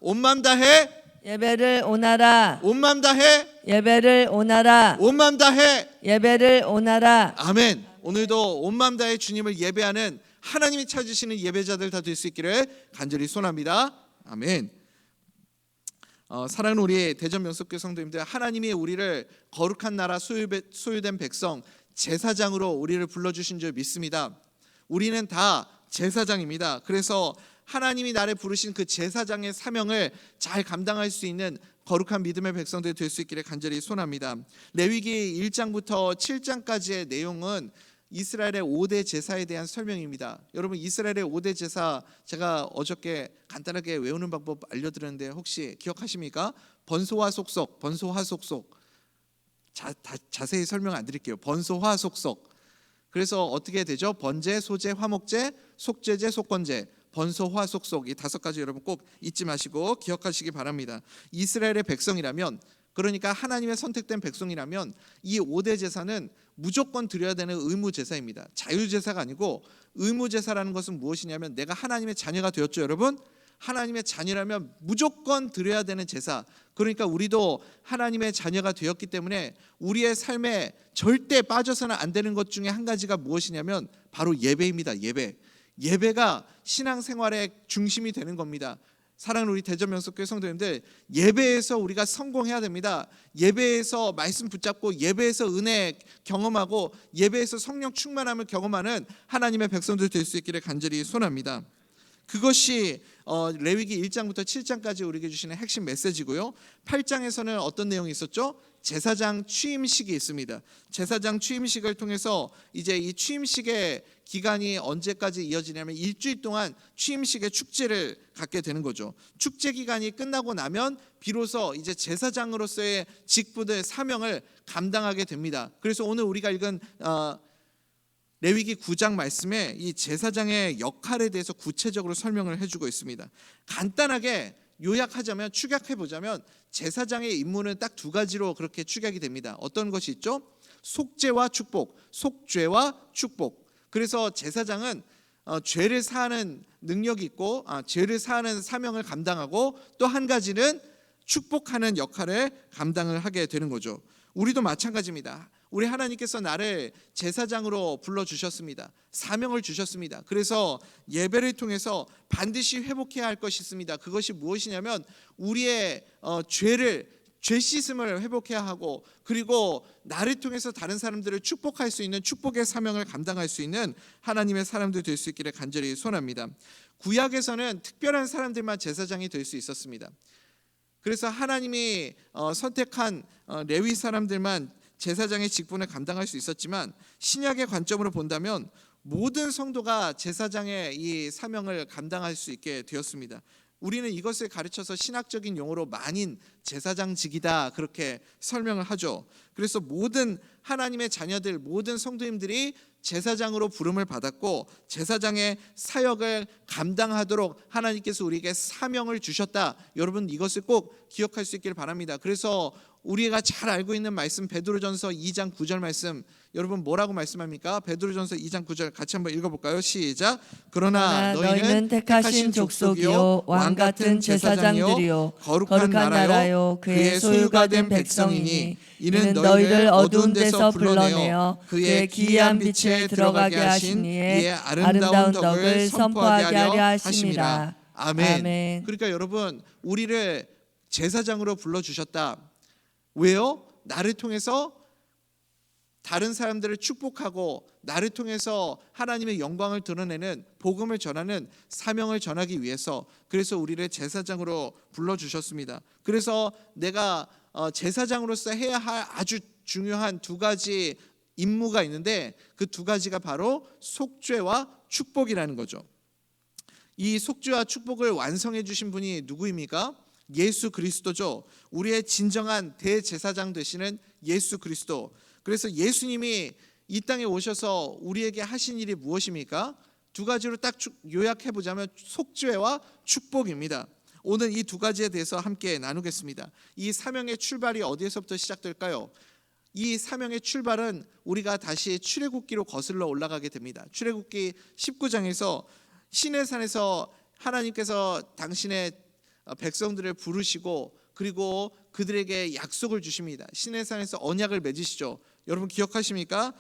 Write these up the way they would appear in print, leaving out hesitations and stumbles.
온 맘 다해 예배를 오나라. 온 맘 다해 예배를 오나라. 온 맘 다해. 예배를 오나라. 아멘. 오늘도 온 맘 다해 주님을 예배하는 하나님이 찾으시는 예배자들 다 될 수 있기를 간절히 소원합니다. 아멘. 사랑하는 우리 대전 명석교회 성도님들, 하나님이 우리를 거룩한 나라 소유된 백성 제사장으로 우리를 불러주신 줄 믿습니다. 우리는 다 제사장입니다. 그래서 하나님이 나를 부르신 그 제사장의 사명을 잘 감당할 수 있는 거룩한 믿음의 백성들이 될 수 있기를 간절히 소원합니다. 레위기 1장부터 7장까지의 내용은 이스라엘의 5대 제사에 대한 설명입니다. 여러분, 이스라엘의 5대 제사 제가 어저께 간단하게 외우는 방법 알려드렸는데 혹시 기억하십니까? 번소화 속속, 번소화 속속. 자세히 설명 안 드릴게요. 번소화 속속. 그래서 어떻게 되죠? 번제, 소제, 화목제, 속죄제, 속건제, 번소화 속속. 이 5가지 여러분 꼭 잊지 마시고 기억하시기 바랍니다. 이스라엘의 백성이라면, 그러니까 하나님의 선택된 백성이라면 이 5대 제사는 무조건 드려야 되는 의무 제사입니다. 자유 제사가 아니고 의무 제사라는 것은 무엇이냐면, 내가 하나님의 자녀가 되었죠, 여러분. 하나님의 자녀라면 무조건 드려야 되는 제사. 그러니까 우리도 하나님의 자녀가 되었기 때문에 우리의 삶에 절대 빠져서는 안 되는 것 중에 한 가지가 무엇이냐면 바로 예배입니다. 예배가 신앙생활의 중심이 되는 겁니다. 사랑하는 우리 대전 명석교회 성도님들, 예배에서 우리가 성공해야 됩니다. 예배에서 말씀 붙잡고 예배에서 은혜 경험하고 예배에서 성령 충만함을 경험하는 하나님의 백성들 될 수 있기를 간절히 소원합니다. 그것이 레위기 1장부터 7장까지 우리에게 주시는 핵심 메시지고요. 8장에서는 어떤 내용이 있었죠? 제사장 취임식이 있습니다. 제사장 취임식을 통해서 이제 이 취임식의 기간이 언제까지 이어지냐면 일주일 동안 취임식의 축제를 갖게 되는 거죠. 축제 기간이 끝나고 나면 비로소 이제 제사장으로서의 직분을, 사명을 감당하게 됩니다. 그래서 오늘 우리가 읽은 레위기 9장 말씀에 이 제사장의 역할에 대해서 구체적으로 설명을 해주고 있습니다. 간단하게 요약하자면, 축약해보자면 제사장의 임무는 딱 2가지로 그렇게 축약이 됩니다. 어떤 것이 있죠? 속죄와 축복, 속죄와 축복. 그래서 제사장은 죄를 사하는 능력이 있고 죄를 사하는 사명을 감당하고, 또 한 가지는 축복하는 역할을 감당을 하게 되는 거죠. 우리도 마찬가지입니다. 우리 하나님께서 나를 제사장으로 불러주셨습니다. 사명을 주셨습니다. 그래서 예배를 통해서 반드시 회복해야 할 것이 있습니다. 그것이 무엇이냐면 우리의 죄 씻음을 회복해야 하고, 그리고 나를 통해서 다른 사람들을 축복할 수 있는 축복의 사명을 감당할 수 있는 하나님의 사람들 될 수 있기를 간절히 소원합니다. 구약에서는 특별한 사람들만 제사장이 될 수 있었습니다. 그래서 하나님이 선택한 레위 사람들만 제사장의 직분을 감당할 수 있었지만, 신약의 관점으로 본다면 모든 성도가 제사장의 이 사명을 감당할 수 있게 되었습니다. 우리는 이것을 가르쳐서 신학적인 용어로 만인 제사장직이다 그렇게 설명을 하죠. 그래서 모든 하나님의 자녀들, 모든 성도님들이 제사장으로 부름을 받았고 제사장의 사역을 감당하도록 하나님께서 우리에게 사명을 주셨다. 여러분, 이것을 꼭 기억할 수 있기를 바랍니다. 그래서 우리가 잘 알고 있는 말씀, 베드로전서 2장 9절 말씀, 여러분 뭐라고 말씀합니까? 베드로전서 2장 9절 같이 한번 읽어볼까요? 시작. 그러나 너희는 택하신 족속이요 왕같은 제사장들이요 거룩한 나라요 그의 소유가 된 백성이니, 이는 너희를 어두운 데서 불러내어 그의 기이한 빛에 들어가게 하신 이의 아름다운 덕을 선포하게 하려 하심이라. 아멘. 그러니까 여러분, 우리를 제사장으로 불러주셨다. 왜요? 나를 통해서 다른 사람들을 축복하고 나를 통해서 하나님의 영광을 드러내는, 복음을 전하는 사명을 전하기 위해서, 그래서 우리를 제사장으로 불러주셨습니다. 그래서 내가 제사장으로서 해야 할 아주 중요한 2가지 임무가 있는데, 그 2가지가 바로 속죄와 축복이라는 거죠. 이 속죄와 축복을 완성해 주신 분이 누구입니까? 예수 그리스도죠. 우리의 진정한 대제사장 되시는 예수 그리스도. 그래서 예수님이 이 땅에 오셔서 우리에게 하신 일이 무엇입니까? 2가지로 딱 요약해 보자면 속죄와 축복입니다. 오늘 이 2가지에 대해서 함께 나누겠습니다. 이 사명의 출발이 어디에서부터 시작될까요? 이 사명의 출발은 우리가 다시 출애굽기로 거슬러 올라가게 됩니다. 출애굽기 19장에서 시내산에서 하나님께서 당신의 백성들을 부르시고 그리고 그들에게 약속을 주십니다. 시내산에서 언약을 맺으시죠. 여러분 기억하십니까?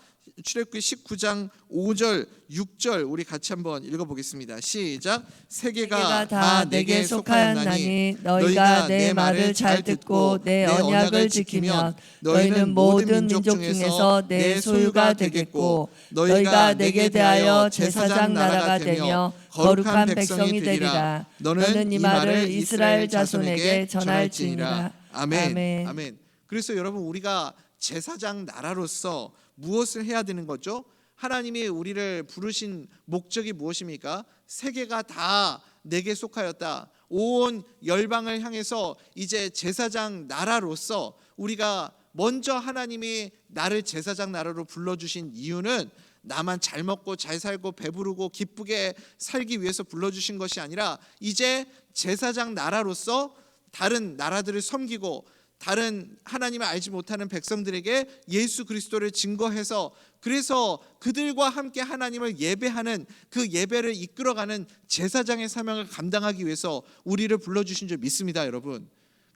출애굽기 19장 5절 6절 우리 같이 한번 읽어보겠습니다. 시작. 세계가 다 내게 속하였나니 너희가 내 말을 잘 듣고 내 언약을 지키면 너희는 모든 민족 중에서 내 소유가 되겠고 너희가 내게 대하여 제사장 나라가 되며 거룩한 백성이 되리라. 너는 이 말을 이스라엘 자손에게 전할지니라. 아멘. 아멘. 그래서 여러분 우리가 제사장 나라로서 무엇을 해야 되는 거죠? 하나님이 우리를 부르신 목적이 무엇입니까? 세계가 다 내게 속하였다. 온 열방을 향해서 이제 제사장 나라로서 우리가 먼저 하나님이 나를 제사장 나라로 불러주신 이유는 나만 잘 먹고 잘 살고 배부르고 기쁘게 살기 위해서 불러주신 것이 아니라 이제 제사장 나라로서 다른 나라들을 섬기고 다른 하나님을 알지 못하는 백성들에게 예수 그리스도를 증거해서 그래서 그들과 함께 하나님을 예배하는 그 예배를 이끌어가는 제사장의 사명을 감당하기 위해서 우리를 불러주신 줄 믿습니다. 여러분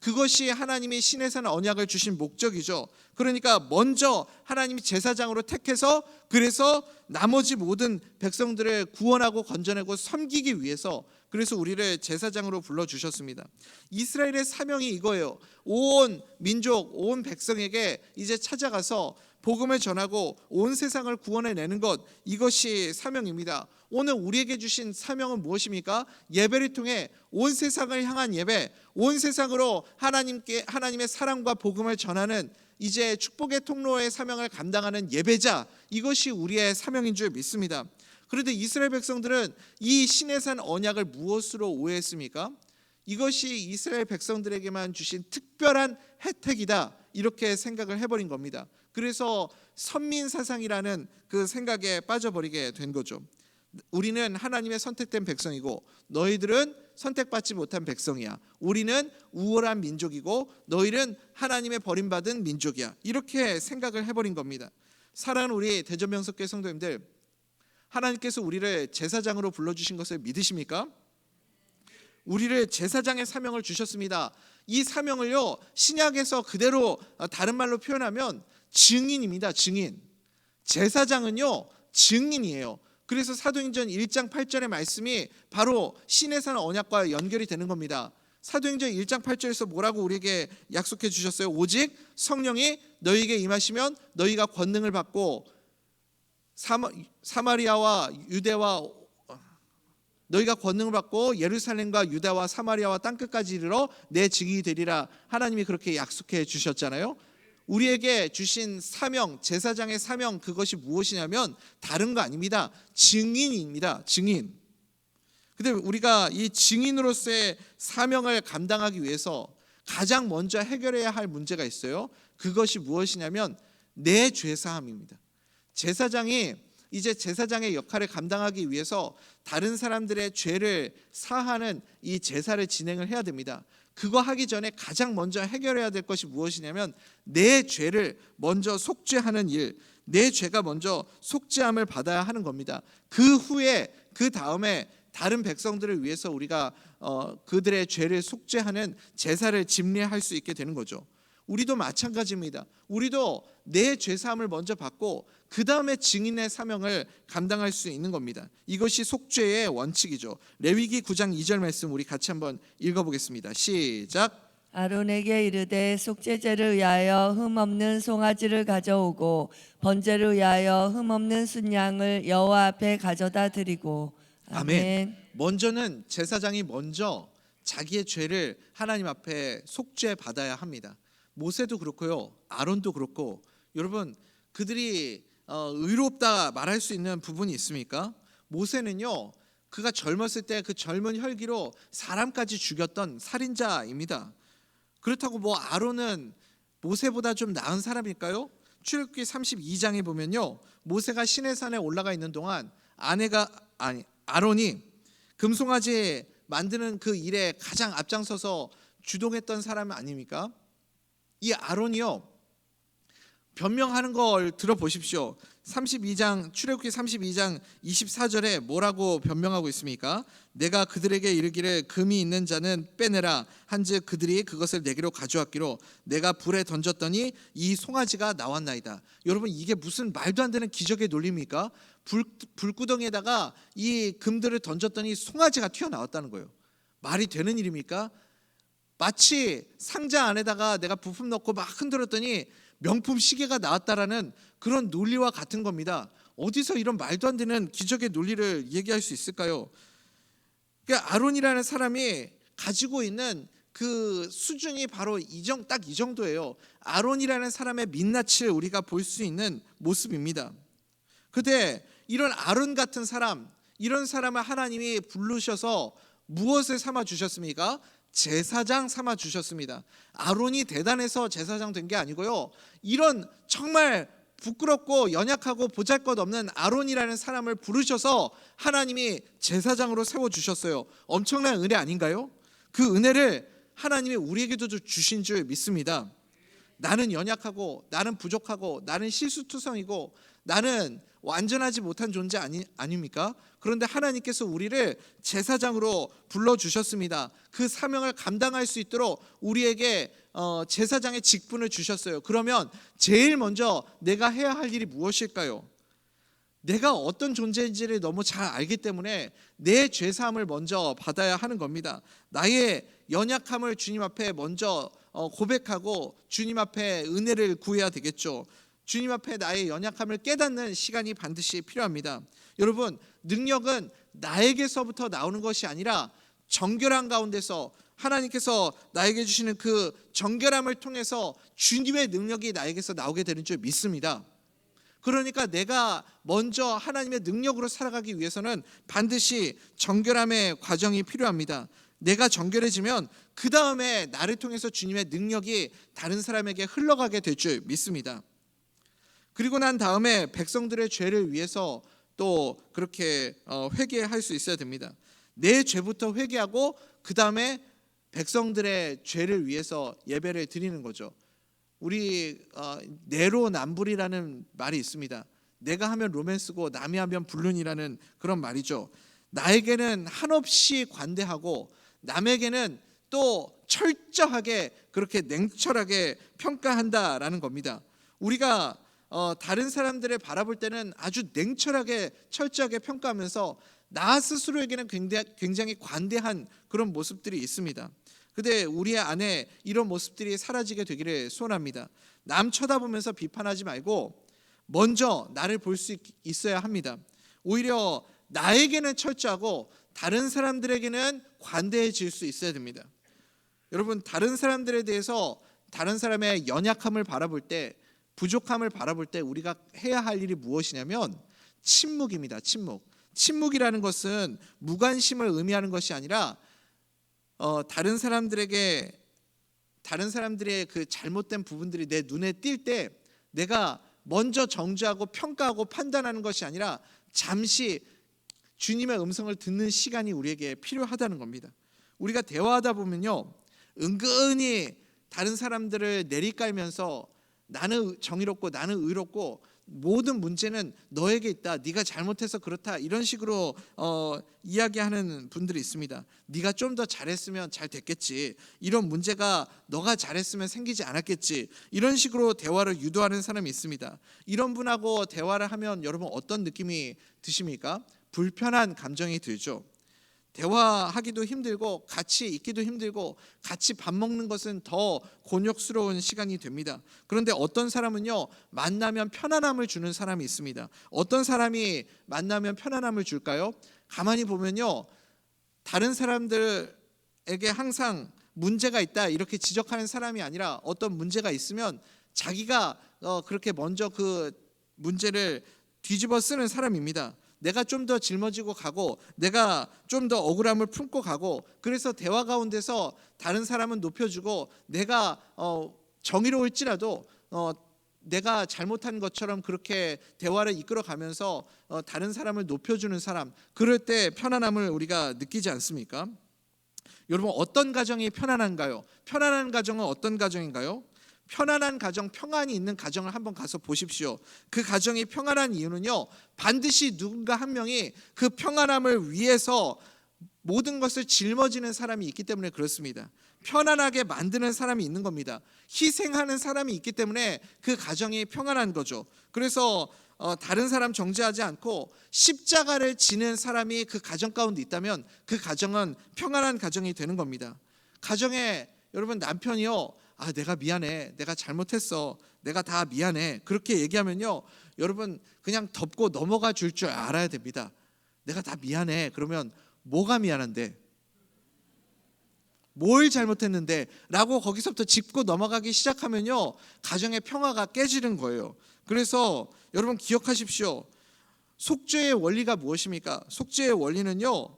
그것이 하나님이 시내산 언약을 주신 목적이죠. 그러니까 먼저 하나님이 제사장으로 택해서 그래서 나머지 모든 백성들을 구원하고 건져내고 섬기기 위해서 그래서 우리를 제사장으로 불러주셨습니다. 이스라엘의 사명이 이거예요. 온 민족, 온 백성에게 이제 찾아가서 복음을 전하고 온 세상을 구원해내는 것, 이것이 사명입니다. 오늘 우리에게 주신 사명은 무엇입니까? 예배를 통해 온 세상을 향한 예배, 온 세상으로 하나님의 사랑과 복음을 전하는 이제 축복의 통로의 사명을 감당하는 예배자, 이것이 우리의 사명인 줄 믿습니다. 그런데 이스라엘 백성들은 이 시내산 언약을 무엇으로 오해했습니까? 이것이 이스라엘 백성들에게만 주신 특별한 혜택이다 이렇게 생각을 해버린 겁니다. 그래서 선민사상이라는 그 생각에 빠져버리게 된 거죠. 우리는 하나님의 선택된 백성이고 너희들은 선택받지 못한 백성이야. 우리는 우월한 민족이고 너희는 하나님의 버림받은 민족이야. 이렇게 생각을 해버린 겁니다. 사랑하는 우리 대전명석교회 성도님들, 하나님께서 우리를 제사장으로 불러주신 것을 믿으십니까? 우리를 제사장의 사명을 주셨습니다. 이 사명을요 신약에서 그대로 다른 말로 표현하면 증인입니다. 증인. 제사장은요 증인이에요. 그래서 사도행전 1장 8절의 말씀이 바로 시내산 언약과 연결이 되는 겁니다. 사도행전 1장 8절에서 뭐라고 우리에게 약속해 주셨어요? 오직 성령이 너희에게 임하시면 너희가 권능을 받고 사마리아와 유대와 너희가 권능을 받고 예루살렘과 유다와 사마리아와 땅끝까지 이르러 내 증인이 되리라. 하나님이 그렇게 약속해 주셨잖아요. 우리에게 주신 사명, 제사장의 사명, 그것이 무엇이냐면 다른 거 아닙니다. 증인입니다. 증인. 근데 우리가 이 증인으로서의 사명을 감당하기 위해서 가장 먼저 해결해야 할 문제가 있어요. 그것이 무엇이냐면 내 죄사함입니다. 제사장이 이제 제사장의 역할을 감당하기 위해서 다른 사람들의 죄를 사하는 이 제사를 진행을 해야 됩니다. 그거 하기 전에 가장 먼저 해결해야 될 것이 무엇이냐면 내 죄를 먼저 속죄하는 일, 내 죄가 먼저 속죄함을 받아야 하는 겁니다. 그 후에 그 다음에 다른 백성들을 위해서 우리가 그들의 죄를 속죄하는 제사를 집례할 수 있게 되는 거죠. 우리도 마찬가지입니다. 우리도 내 죄사함을 먼저 받고 그 다음에 증인의 사명을 감당할 수 있는 겁니다. 이것이 속죄의 원칙이죠. 레위기 9장 2절 말씀 우리 같이 한번 읽어보겠습니다. 시작. 아론에게 이르되 속죄제를 위하여 흠없는 송아지를 가져오고 번제를 위하여 흠없는 순양을 여호와 앞에 가져다 드리고. 아멘. 먼저는 제사장이 먼저 자기의 죄를 하나님 앞에 속죄 받아야 합니다. 모세도 그렇고요, 아론도 그렇고. 여러분 그들이 의롭다 말할 수 있는 부분이 있습니까? 모세는요 그가 젊었을 때 그 젊은 혈기로 사람까지 죽였던 살인자입니다. 그렇다고 뭐 아론은 모세보다 좀 나은 사람일까요? 출애굽기 32장에 보면요 모세가 시내산에 올라가 있는 동안 아론이 금송아지 만드는 그 일에 가장 앞장서서 주동했던 사람 아닙니까? 이 아론이요 변명하는 걸 들어보십시오. 출애굽기 32장 24절에 뭐라고 변명하고 있습니까? 내가 그들에게 이르기를 금이 있는 자는 빼내라 한즉 그들이 그것을 내게로 가져왔기로 내가 불에 던졌더니 이 송아지가 나왔나이다. 여러분, 이게 무슨 말도 안 되는 기적의 논리입니까? 불구덩이에다가 이 금들을 던졌더니 송아지가 튀어나왔다는 거예요. 말이 되는 일입니까? 마치 상자 안에다가 내가 부품 넣고 막 흔들었더니 명품 시계가 나왔다라는 그런 논리와 같은 겁니다. 어디서 이런 말도 안 되는 기적의 논리를 얘기할 수 있을까요? 그러니까 아론이라는 사람이 가지고 있는 그 수준이 바로 딱 이 정도예요. 아론이라는 사람의 민낯을 우리가 볼 수 있는 모습입니다. 근데 이런 아론 같은 사람, 이런 사람을 하나님이 부르셔서 무엇을 삼아 주셨습니까? 제사장 삼아 주셨습니다. 아론이 대단해서 제사장 된 게 아니고요. 이런 정말 부끄럽고 연약하고 보잘것없는 아론이라는 사람을 부르셔서 하나님이 제사장으로 세워 주셨어요. 엄청난 은혜 아닌가요? 그 은혜를 하나님이 우리에게도 주신 줄 믿습니다. 나는 연약하고 나는 부족하고 나는 실수투성이고 나는 완전하지 못한 존재 아닙니까? 그런데 하나님께서 우리를 제사장으로 불러주셨습니다. 그 사명을 감당할 수 있도록 우리에게 제사장의 직분을 주셨어요. 그러면 제일 먼저 내가 해야 할 일이 무엇일까요? 내가 어떤 존재인지를 너무 잘 알기 때문에 내 죄사함을 먼저 받아야 하는 겁니다. 나의 연약함을 주님 앞에 먼저 고백하고 주님 앞에 은혜를 구해야 되겠죠. 주님 앞에 나의 연약함을 깨닫는 시간이 반드시 필요합니다. 여러분, 능력은 나에게서부터 나오는 것이 아니라 정결한 가운데서 하나님께서 나에게 주시는 그 정결함을 통해서 주님의 능력이 나에게서 나오게 되는 줄 믿습니다. 그러니까 내가 먼저 하나님의 능력으로 살아가기 위해서는 반드시 정결함의 과정이 필요합니다. 내가 정결해지면 그 다음에 나를 통해서 주님의 능력이 다른 사람에게 흘러가게 될 줄 믿습니다. 그리고 난 다음에 백성들의 죄를 위해서 또 그렇게 회개할 수 있어야 됩니다. 내 죄부터 회개하고 그 다음에 백성들의 죄를 위해서 예배를 드리는 거죠. 우리 내로남불이라는 말이 있습니다. 내가 하면 로맨스고 남이 하면 불륜이라는 그런 말이죠. 나에게는 한없이 관대하고 남에게는 또 철저하게 그렇게 냉철하게 평가한다라는 겁니다. 우리가 다른 사람들을 바라볼 때는 아주 냉철하게 철저하게 평가하면서 나 스스로에게는 굉장히 관대한 그런 모습들이 있습니다. 근데 우리 안에 이런 모습들이 사라지게 되기를 소원합니다. 남 쳐다보면서 비판하지 말고 먼저 나를 볼 수 있어야 합니다. 오히려 나에게는 철저하고 다른 사람들에게는 관대해질 수 있어야 됩니다. 여러분, 다른 사람들에 대해서 다른 사람의 연약함을 바라볼 때, 부족함을 바라볼 때 우리가 해야 할 일이 무엇이냐면 침묵입니다. 침묵이라는 것은 무관심을 의미하는 것이 아니라 다른 사람들의 그 잘못된 부분들이 내 눈에 띌 때 내가 먼저 정죄하고 평가하고 판단하는 것이 아니라 잠시 주님의 음성을 듣는 시간이 우리에게 필요하다는 겁니다. 우리가 대화하다 보면요, 은근히 다른 사람들을 내리깔면서 나는 정의롭고 나는 의롭고 모든 문제는 너에게 있다, 네가 잘못해서 그렇다, 이런 식으로 이야기하는 분들이 있습니다. 네가 좀 더 잘했으면 잘 됐겠지, 이런 문제가 너가 잘했으면 생기지 않았겠지, 이런 식으로 대화를 유도하는 사람이 있습니다. 이런 분하고 대화를 하면 여러분 어떤 느낌이 드십니까? 불편한 감정이 들죠. 대화하기도 힘들고 같이 있기도 힘들고 같이 밥 먹는 것은 더 곤욕스러운 시간이 됩니다. 그런데 어떤 사람은요, 만나면 편안함을 주는 사람이 있습니다. 어떤 사람이 만나면 편안함을 줄까요? 가만히 보면요, 다른 사람들에게 항상 문제가 있다 이렇게 지적하는 사람이 아니라 어떤 문제가 있으면 자기가 그렇게 먼저 그 문제를 뒤집어 쓰는 사람입니다. 내가 좀 더 짊어지고 가고 내가 좀 더 억울함을 품고 가고, 그래서 대화 가운데서 다른 사람은 높여주고 내가 정의로울지라도 내가 잘못한 것처럼 그렇게 대화를 이끌어가면서 다른 사람을 높여주는 사람, 그럴 때 편안함을 우리가 느끼지 않습니까? 여러분, 어떤 가정이 편안한가요? 편안한 가정은 어떤 가정인가요? 편안한 가정, 평안이 있는 가정을 한번 가서 보십시오. 그 가정이 평안한 이유는요, 반드시 누군가 한 명이 그 평안함을 위해서 모든 것을 짊어지는 사람이 있기 때문에 그렇습니다. 편안하게 만드는 사람이 있는 겁니다. 희생하는 사람이 있기 때문에 그 가정이 평안한 거죠. 그래서 다른 사람 정죄하지 않고 십자가를 지는 사람이 그 가정 가운데 있다면 그 가정은 평안한 가정이 되는 겁니다. 가정에 여러분 남편이요, 내가 미안해, 내가 잘못했어, 내가 다 미안해, 그렇게 얘기하면요, 여러분 그냥 덮고 넘어가 줄 알아야 됩니다. 내가 다 미안해. 그러면 뭐가 미안한데? 뭘 잘못했는데? 라고 거기서부터 짚고 넘어가기 시작하면요, 가정의 평화가 깨지는 거예요. 그래서 여러분 기억하십시오. 속죄의 원리가 무엇입니까? 속죄의 원리는요,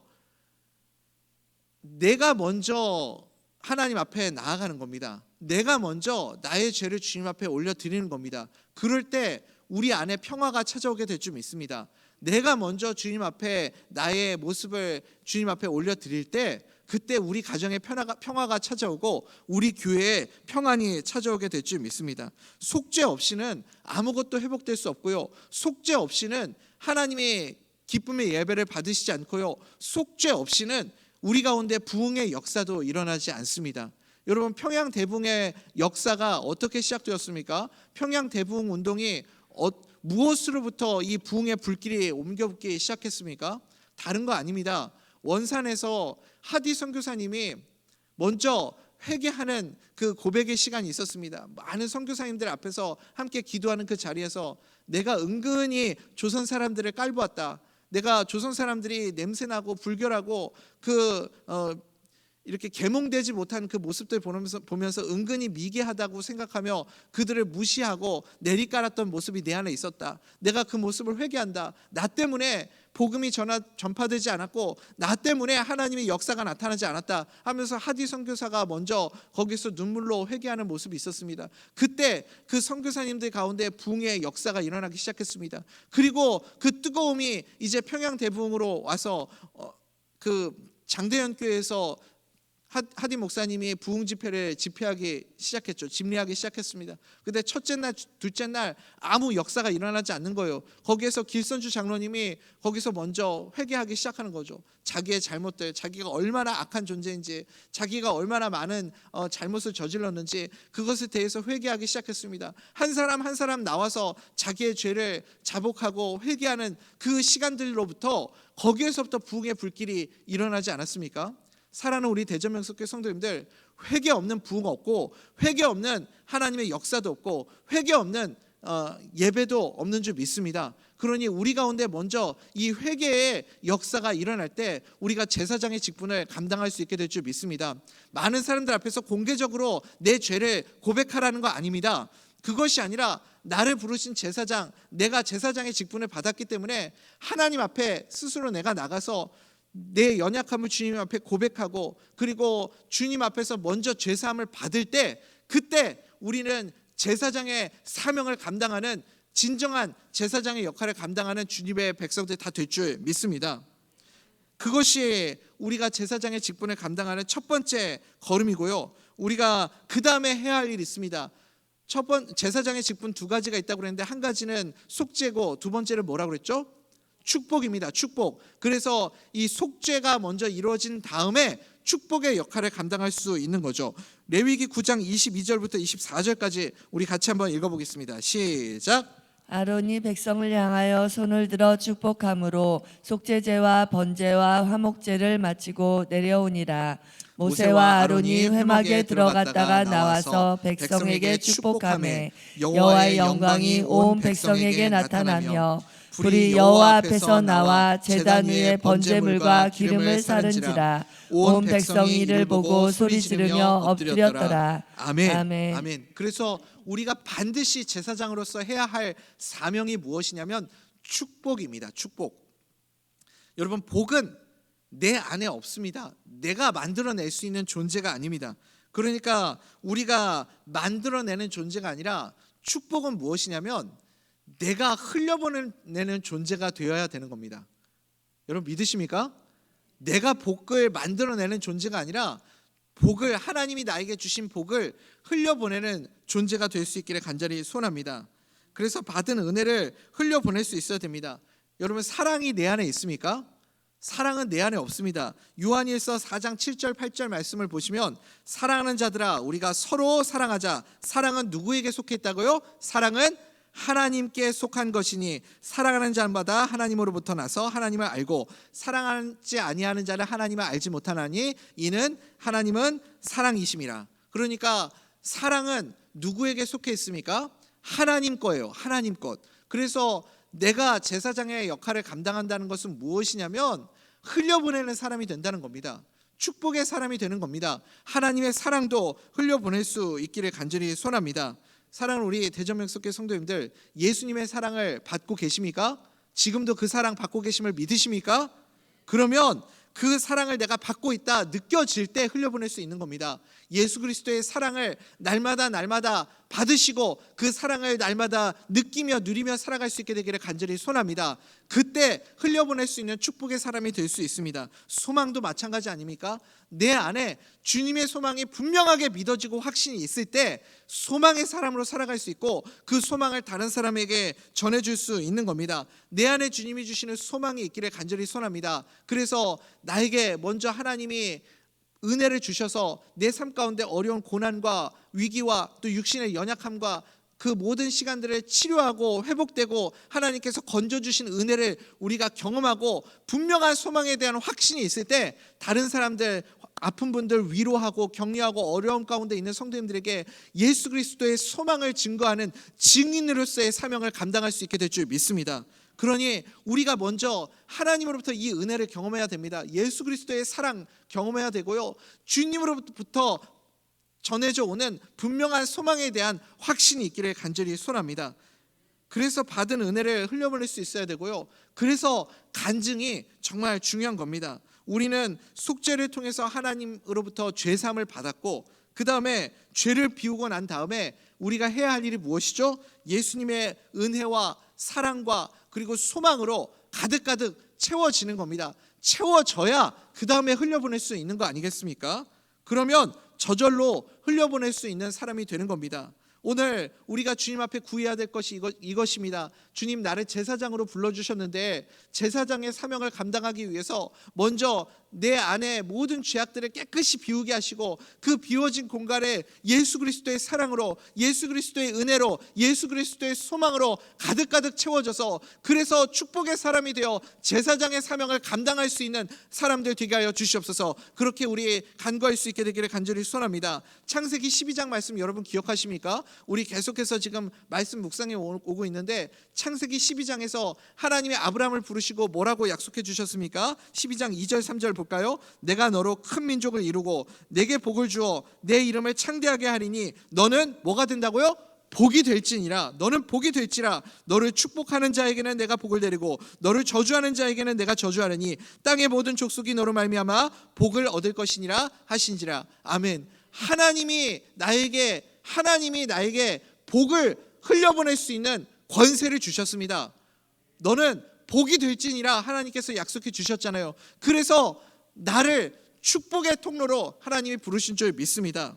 내가 먼저 하나님 앞에 나아가는 겁니다. 내가 먼저 나의 죄를 주님 앞에 올려드리는 겁니다. 그럴 때 우리 안에 평화가 찾아오게 될 줄 믿습니다. 내가 먼저 주님 앞에 나의 모습을 주님 앞에 올려드릴 때 그때 우리 가정에 평화가 찾아오고 우리 교회에 평안이 찾아오게 될 줄 믿습니다. 속죄 없이는 아무것도 회복될 수 없고요, 속죄 없이는 하나님의 기쁨의 예배를 받으시지 않고요, 속죄 없이는 우리 가운데 부흥의 역사도 일어나지 않습니다. 여러분, 평양 대붕의 역사가 어떻게 시작되었습니까? 평양 대붕 운동이 무엇으로부터 이 부흥의 불길이 옮겨붙기 시작했습니까? 다른 거 아닙니다. 원산에서 하디 선교사님이 먼저 회개하는 그 고백의 시간이 있었습니다. 많은 선교사님들 앞에서 함께 기도하는 그 자리에서 내가 은근히 조선 사람들을 깔보았다. 내가 조선 사람들이 냄새나고 불결하고 이렇게 계몽되지 못한 그 모습들 보면서 은근히 미개하다고 생각하며 그들을 무시하고 내리깔았던 모습이 내 안에 있었다. 내가 그 모습을 회개한다. 나 때문에 복음이 전파되지 않았고 나 때문에 하나님의 역사가 나타나지 않았다 하면서 하디 선교사가 먼저 거기서 눈물로 회개하는 모습이 있었습니다. 그때 그 선교사님들 가운데 부흥의 역사가 일어나기 시작했습니다. 그리고 그 뜨거움이 이제 평양 대부흥으로 와서 그 장대현 교회에서 하디 목사님이 부흥 집회를 집회하기 시작했죠. 집례하기 시작했습니다. 근데 첫째 날, 둘째 날 아무 역사가 일어나지 않는 거예요. 거기에서 길선주 장로님이 거기서 먼저 회개하기 시작하는 거죠. 자기의 잘못들, 자기가 얼마나 악한 존재인지, 자기가 얼마나 많은 잘못을 저질렀는지 그것에 대해서 회개하기 시작했습니다. 한 사람 한 사람 나와서 자기의 죄를 자복하고 회개하는 그 시간들로부터 거기에서부터 부흥의 불길이 일어나지 않았습니까? 사랑하는 우리 대전명석교회 성도님들, 회개 없는 부흥 없고 회개 없는 하나님의 역사도 없고 회개 없는 예배도 없는 줄 믿습니다. 그러니 우리 가운데 먼저 이 회개의 역사가 일어날 때 우리가 제사장의 직분을 감당할 수 있게 될 줄 믿습니다. 많은 사람들 앞에서 공개적으로 내 죄를 고백하라는 거 아닙니다. 그것이 아니라 나를 부르신 제사장, 내가 제사장의 직분을 받았기 때문에 하나님 앞에 스스로 내가 나가서 내 연약함을 주님 앞에 고백하고 그리고 주님 앞에서 먼저 죄사함을 받을 때 그때 우리는 제사장의 사명을 감당하는 진정한 제사장의 역할을 감당하는 주님의 백성들 다 될 줄 믿습니다. 그것이 우리가 제사장의 직분을 감당하는 첫 번째 걸음이고요. 우리가 그 다음에 해야 할 일이 있습니다. 제사장의 직분 두 가지가 있다고 그랬는데 한 가지는 속죄고 두 번째는 뭐라고 그랬죠? 축복입니다. 축복. 그래서 이 속죄가 먼저 이루어진 다음에 축복의 역할을 감당할 수 있는 거죠. 레위기 9장 22절부터 24절까지 우리 같이 한번 읽어보겠습니다. 시작. 아론이 백성을 향하여 손을 들어 축복함으로 속죄제와 번제와 화목제를 마치고 내려오니라. 모세와 아론이 회막에 들어갔다가 나와서 백성에게 축복하매 여호와의 영광이 온 백성에게 나타나며 불이 여호와 앞에서 나와 제단 위에 번제물과 기름을 사른지라. 온 백성이 이를 보고 소리 지르며 엎드렸더라. 아멘. 아멘. 아멘. 그래서 우리가 반드시 제사장으로서 해야 할 사명이 무엇이냐면 축복입니다. 축복. 여러분, 복은 내 안에 없습니다. 내가 만들어낼 수 있는 존재가 아닙니다. 그러니까 우리가 만들어내는 존재가 아니라 축복은 무엇이냐면 내가 흘려보내는 존재가 되어야 되는 겁니다. 여러분 믿으십니까? 내가 복을 만들어내는 존재가 아니라 복을, 하나님이 나에게 주신 복을 흘려보내는 존재가 될 수 있기를 간절히 소원합니다. 그래서 받은 은혜를 흘려보낼 수 있어야 됩니다. 여러분, 사랑이 내 안에 있습니까? 사랑은 내 안에 없습니다. 요한일서 4장 7절 8절 말씀을 보시면, 사랑하는 자들아 우리가 서로 사랑하자. 사랑은 누구에게 속해 있다고요? 사랑은 하나님께 속한 것이니 사랑하는 자마다 하나님으로부터 나서 하나님을 알고 사랑하지 아니하는 자는 하나님을 알지 못하나니 이는 하나님은 사랑이심이라. 그러니까 사랑은 누구에게 속해 있습니까? 하나님 거예요. 하나님 것. 그래서 내가 제사장의 역할을 감당한다는 것은 무엇이냐면 흘려보내는 사람이 된다는 겁니다. 축복의 사람이 되는 겁니다. 하나님의 사랑도 흘려보낼 수 있기를 간절히 소원합니다. 사랑하는 우리 대전명석교회 성도님들, 예수님의 사랑을 받고 계십니까? 지금도 그 사랑 받고 계심을 믿으십니까? 그러면 그 사랑을 내가 받고 있다 느껴질 때 흘려보낼 수 있는 겁니다. 예수 그리스도의 사랑을 날마다 받으시고 그 사랑을 날마다 느끼며 누리며 살아갈 수 있게 되기를 간절히 소원합니다. 그때 흘려보낼 수 있는 축복의 사람이 될 수 있습니다. 소망도 마찬가지 아닙니까? 내 안에 주님의 소망이 분명하게 믿어지고 확신이 있을 때 소망의 사람으로 살아갈 수 있고 그 소망을 다른 사람에게 전해줄 수 있는 겁니다. 내 안에 주님이 주시는 소망이 있기를 간절히 소원합니다. 그래서 나에게 먼저 하나님이 은혜를 주셔서 내 삶 가운데 어려운 고난과 위기와 또 육신의 연약함과 그 모든 시간들을 치료하고 회복되고 하나님께서 건져주신 은혜를 우리가 경험하고 분명한 소망에 대한 확신이 있을 때 다른 사람들, 아픈 분들 위로하고 격려하고 어려움 가운데 있는 성도님들에게 예수 그리스도의 소망을 증거하는 증인으로서의 사명을 감당할 수 있게 될 줄 믿습니다. 그러니 우리가 먼저 하나님으로부터 이 은혜를 경험해야 됩니다. 예수 그리스도의 사랑 경험해야 되고요, 주님으로부터 전해져 오는 분명한 소망에 대한 확신이 있기를 간절히 소원합니다. 그래서 받은 은혜를 흘려보낼 수 있어야 되고요, 그래서 간증이 정말 중요한 겁니다. 우리는 속죄를 통해서 하나님으로부터 죄사함을 받았고 그 다음에 죄를 비우고 난 다음에 우리가 해야 할 일이 무엇이죠? 예수님의 은혜와 사랑과 그리고 소망으로 가득가득 채워지는 겁니다. 채워져야 그 다음에 흘려보낼 수 있는 거 아니겠습니까? 그러면 저절로 흘려보낼 수 있는 사람이 되는 겁니다. 오늘 우리가 주님 앞에 구해야 될 것이 이것입니다. 주님, 나를 제사장으로 불러주셨는데 제사장의 사명을 감당하기 위해서 먼저 내 안에 모든 죄악들을 깨끗이 비우게 하시고 그 비워진 공간에 예수 그리스도의 사랑으로, 예수 그리스도의 은혜로, 예수 그리스도의 소망으로 가득가득 채워져서 그래서 축복의 사람이 되어 제사장의 사명을 감당할 수 있는 사람들 되게 하여 주시옵소서. 그렇게 우리 간구할 수 있게 되기를 간절히 소원합니다. 창세기 12장 말씀 여러분 기억하십니까? 우리 계속해서 지금 말씀 묵상해 오고 있는데 창세기 12장에서 하나님이 아브라함을 부르시고 뭐라고 약속해 주셨습니까? 12장 2절 3절 볼까요? 내가 너로 큰 민족을 이루고 내게 복을 주어 내 이름을 창대하게 하리니 너는 뭐가 된다고요? 복이 될지니라. 너는 복이 될지라. 너를 축복하는 자에게는 내가 복을 내리고 너를 저주하는 자에게는 내가 저주하리니 땅의 모든 족속이 너로 말미암아 복을 얻을 것이니라 하신지라. 아멘. 하나님이 나에게 복을 흘려보낼 수 있는 권세를 주셨습니다. 너는 복이 될지니라 하나님께서 약속해 주셨잖아요. 그래서 나를 축복의 통로로 하나님이 부르신 줄 믿습니다.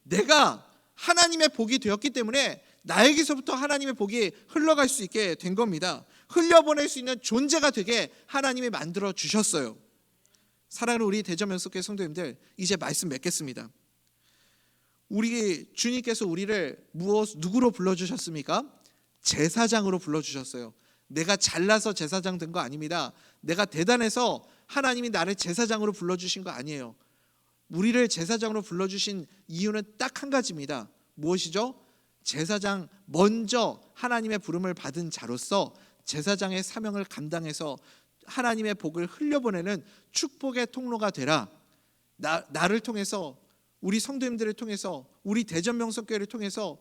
내가 하나님의 복이 되었기 때문에 나에게서부터 하나님의 복이 흘러갈 수 있게 된 겁니다. 흘려보낼 수 있는 존재가 되게 하나님이 만들어 주셨어요. 사랑하는 우리 대전명석교회 성도님들, 이제 말씀 맺겠습니다. 우리 주님께서 우리를 누구로 불러주셨습니까? 제사장으로 불러주셨어요. 내가 잘나서 제사장 된 거 아닙니다. 내가 대단해서 하나님이 나를 제사장으로 불러주신 거 아니에요. 우리를 제사장으로 불러주신 이유는 딱 한 가지입니다. 무엇이죠? 제사장, 먼저 하나님의 부름을 받은 자로서 제사장의 사명을 감당해서 하나님의 복을 흘려보내는 축복의 통로가 되라. 나를 통해서, 우리 성도님들을 통해서, 우리 대전명석교회를 통해서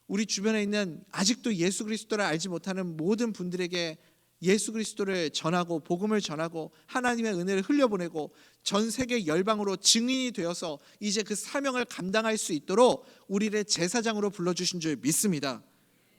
우리 주변에 있는 아직도 예수 그리스도를 알지 못하는 모든 분들에게 예수 그리스도를 전하고 복음을 전하고 하나님의 은혜를 흘려보내고 전 세계 열방으로 증인이 되어서 이제 그 사명을 감당할 수 있도록 우리를 제사장으로 불러주신 줄 믿습니다.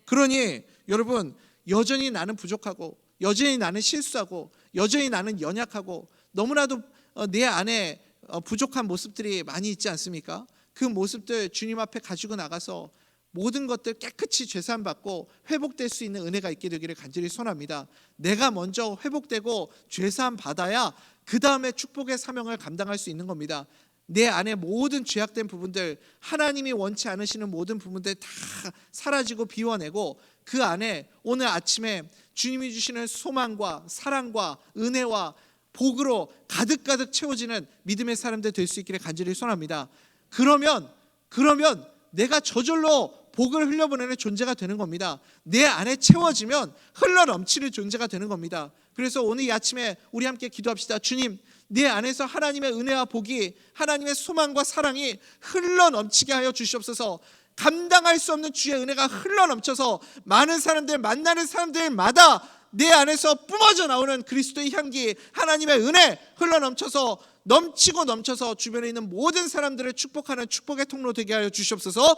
그러니 여러분, 여전히 나는 부족하고 여전히 나는 실수하고 여전히 나는 연약하고 너무나도 내 안에 부족한 모습들이 많이 있지 않습니까? 그 모습들 주님 앞에 가지고 나가서 모든 것들 깨끗이 죄사함 받고 회복될 수 있는 은혜가 있게 되기를 간절히 소원합니다. 내가 먼저 회복되고 죄사함 받아야 그 다음에 축복의 사명을 감당할 수 있는 겁니다. 내 안에 모든 죄악된 부분들, 하나님이 원치 않으시는 모든 부분들 다 사라지고 비워내고 그 안에 오늘 아침에 주님이 주시는 소망과 사랑과 은혜와 복으로 가득가득 채워지는 믿음의 사람들 될 수 있기를 간절히 소원합니다. 그러면 내가 저절로 복을 흘려보내는 존재가 되는 겁니다. 내 안에 채워지면 흘러넘치는 존재가 되는 겁니다. 그래서 오늘 이 아침에 우리 함께 기도합시다. 주님, 내 안에서 하나님의 은혜와 복이, 하나님의 소망과 사랑이 흘러넘치게 하여 주시옵소서. 감당할 수 없는 주의 은혜가 흘러넘쳐서 많은 사람들, 만나는 사람들마다 내 안에서 뿜어져 나오는 그리스도의 향기, 하나님의 은혜 흘러넘쳐서 넘치고 넘쳐서 주변에 있는 모든 사람들을 축복하는 축복의 통로 되게 하여 주시옵소서.